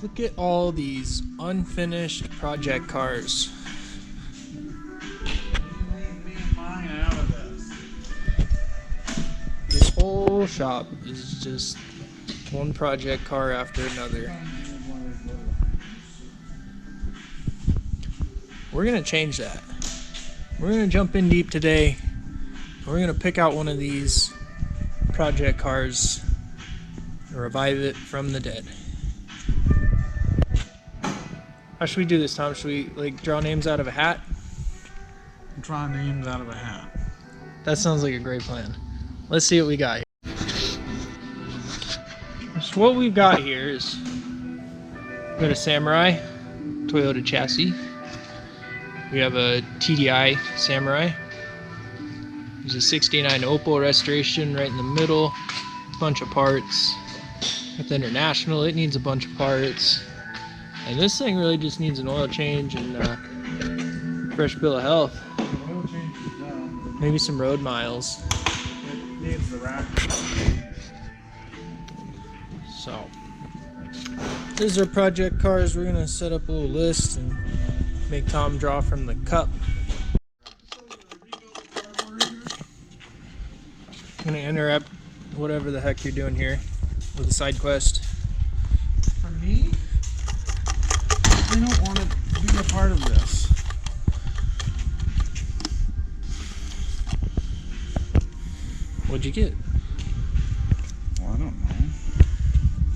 Look at all these unfinished project cars. This whole shop is just one project car after another. We're gonna change that. We're gonna jump in deep today. We're gonna pick out one of these project cars and revive it from the dead. How should we do this, Tom? Should we like draw names out of a hat? Draw names out of a hat. That sounds like a great plan. Let's see what we got here. So what we've got here is we've got a Samurai Toyota chassis. We have a TDI Samurai. There's a 69 Opel restoration right in the middle. Bunch of parts. With the International, it needs a bunch of parts. And this thing really just needs an oil change and fresh bill of health. Oil change is done. Maybe some road miles. It needs the rack. So, these are project cars. We're gonna set up a little list and make Tom draw from the cup. I'm gonna interrupt whatever the heck you're doing here with a side quest. For me, I don't want to be a part of this. What'd you get? Well, I don't know.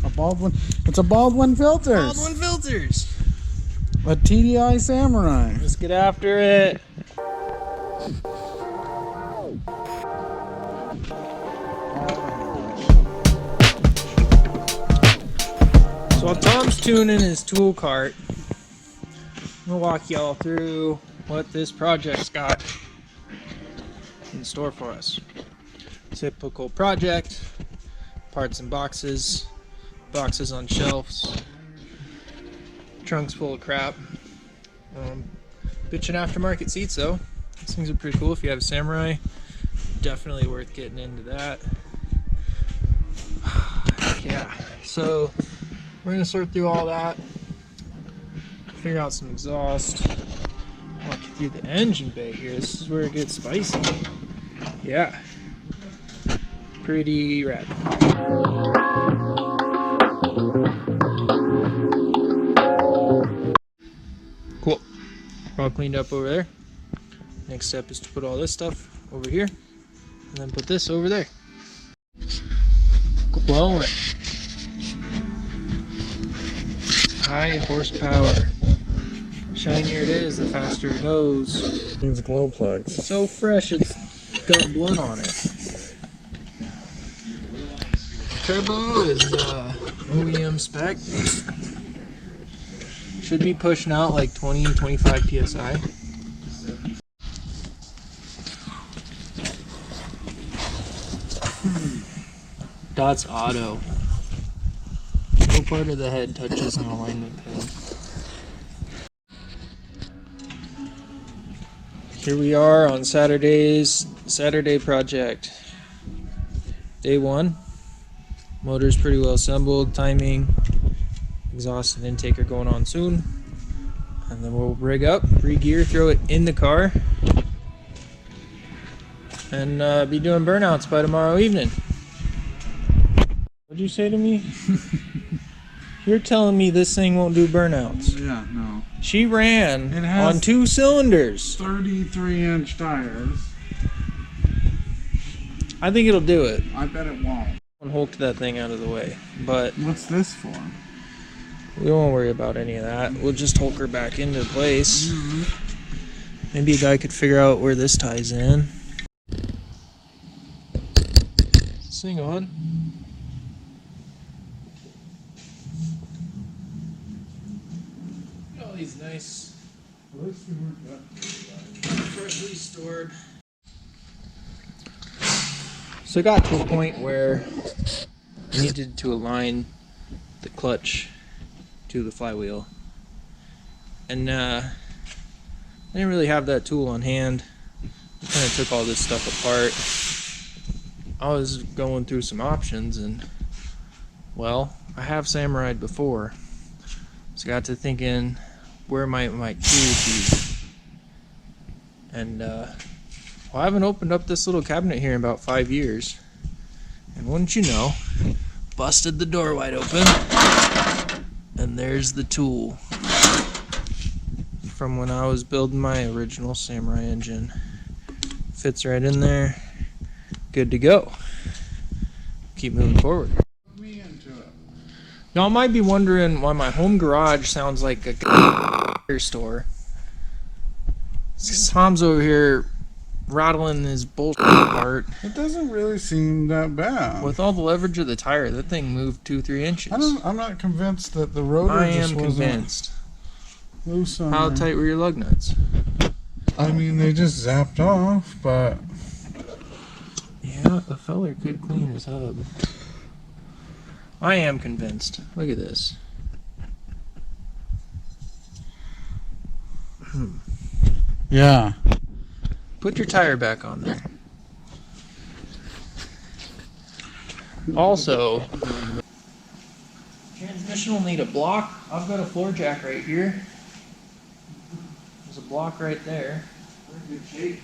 A Baldwin. It's a Baldwin Filters. Baldwin Filters. A TDI Samurai. Let's get after it. So while Tom's tuning his tool cart, I'm gonna walk y'all through what this project's got in store for us. Typical project, parts in boxes, boxes on shelves, trunks full of crap. Bitchin' aftermarket seats though. These things are pretty cool. If you have a Samurai, definitely worth getting into that. Yeah, so we're gonna sort through all that, figure out some exhaust, walk you through the engine bay here. This is where it gets spicy. Yeah, pretty rad. Cool. All cleaned up over there. Next step is to put all this stuff over here and then put this over there. Blow it. High horsepower. Shinier it is, the faster it goes. These glow plugs. So fresh, it's got blood on it. Turbo is OEM spec. Should be pushing out like 20-25 psi. Dot's auto. No part of the head touches an alignment pin. Here we are on Saturday project. Day one. Motor's pretty well assembled, timing, exhaust and intake are going on soon. And then we'll rig up, re-gear, throw it in the car, and be doing burnouts by tomorrow evening. What'd you say to me? You're telling me this thing won't do burnouts. Yeah, no. She ran It has on 2 cylinders. 33-inch tires. I think it'll do it. I bet it won't. I'll hulk that thing out of the way, but What's this for? we won't worry about any of that. We'll just hulk her back into place. Maybe a guy could figure out where this ties in. This thing on. All these nice, freshly stored. So I got to a point where I needed to align the clutch to the flywheel, and I didn't really have that tool on hand. I kind of took all this stuff apart. I was going through some options, and well, I have Samurai'd before. So I got to thinking, where might my tool be? And well, I haven't opened up this little cabinet here in about 5 years. And wouldn't you know, busted the door wide open, and there's the tool from when I was building my original Samurai engine. Fits right in there, good to go. Keep moving forward. Put me into it. Y'all might be wondering why my home garage sounds like a store. Tom's over here rattling his bullshit apart. It doesn't really seem that bad. With all the leverage of the tire, that thing moved 2-3 inches. I'm not convinced that the rotor I just am wasn't convinced. loose on How there. tight were your lug nuts? I mean, they just zapped off, but Yeah, the feller could clean his hub. I am convinced. Look at this. yeah. Put your tire back on there. Also, transmission will need a block. I've got a floor jack right here. There's a block right there. We're in good shape.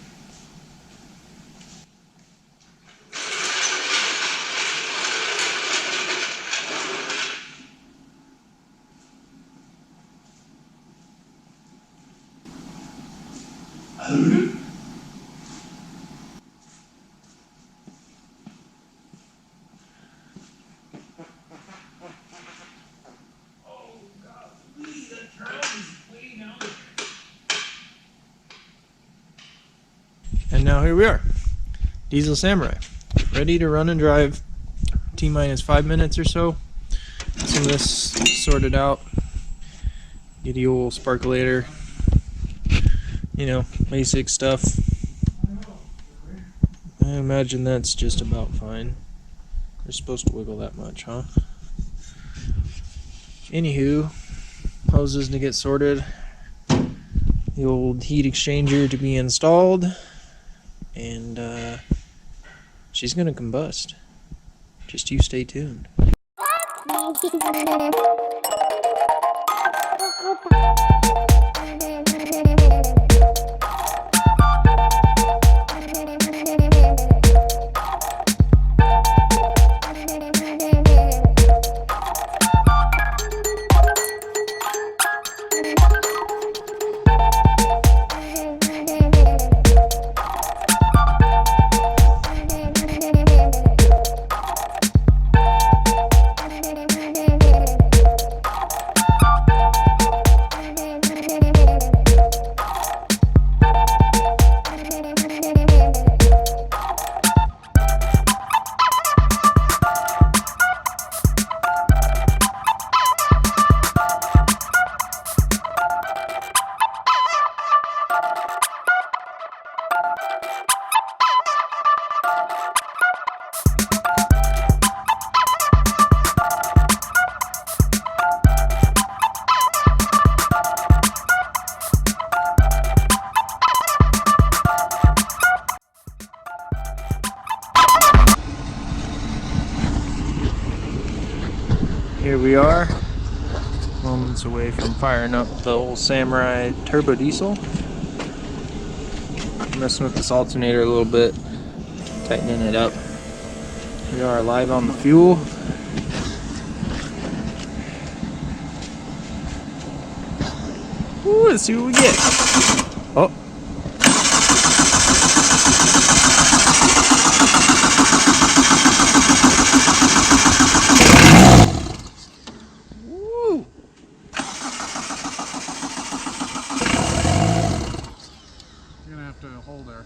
And now here we are, Diesel Samurai, ready to run and drive. T-minus 5 minutes or so. Some of this sorted out. Get the old sparkulator, you know, basic stuff. I imagine that's just about fine. They're supposed to wiggle that much, huh? Anywho, hoses to get sorted. The old heat exchanger to be installed. And she's gonna combust. Just you stay tuned. Here we are, moments away from firing up the old Samurai turbo diesel. Messing with this alternator a little bit, tightening it up. We are live on the fuel. Ooh, let's see what we get. Oh. Woo. You're gonna have to hold her.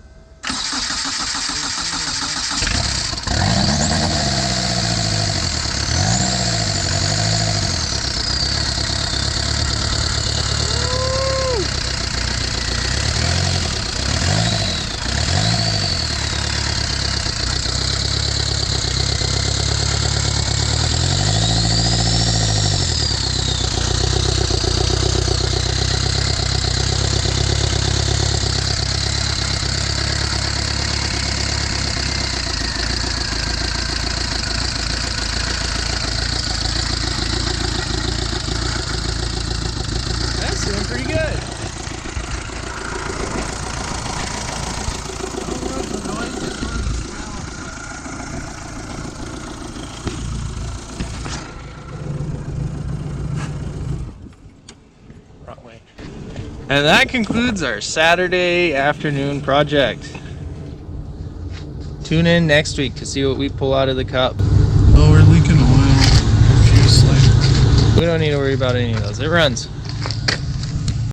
And that concludes our Saturday afternoon project. Tune in next week to see what we pull out of the cup. Oh, we're leaking oil. Profusely. We don't need to worry about any of those. It runs.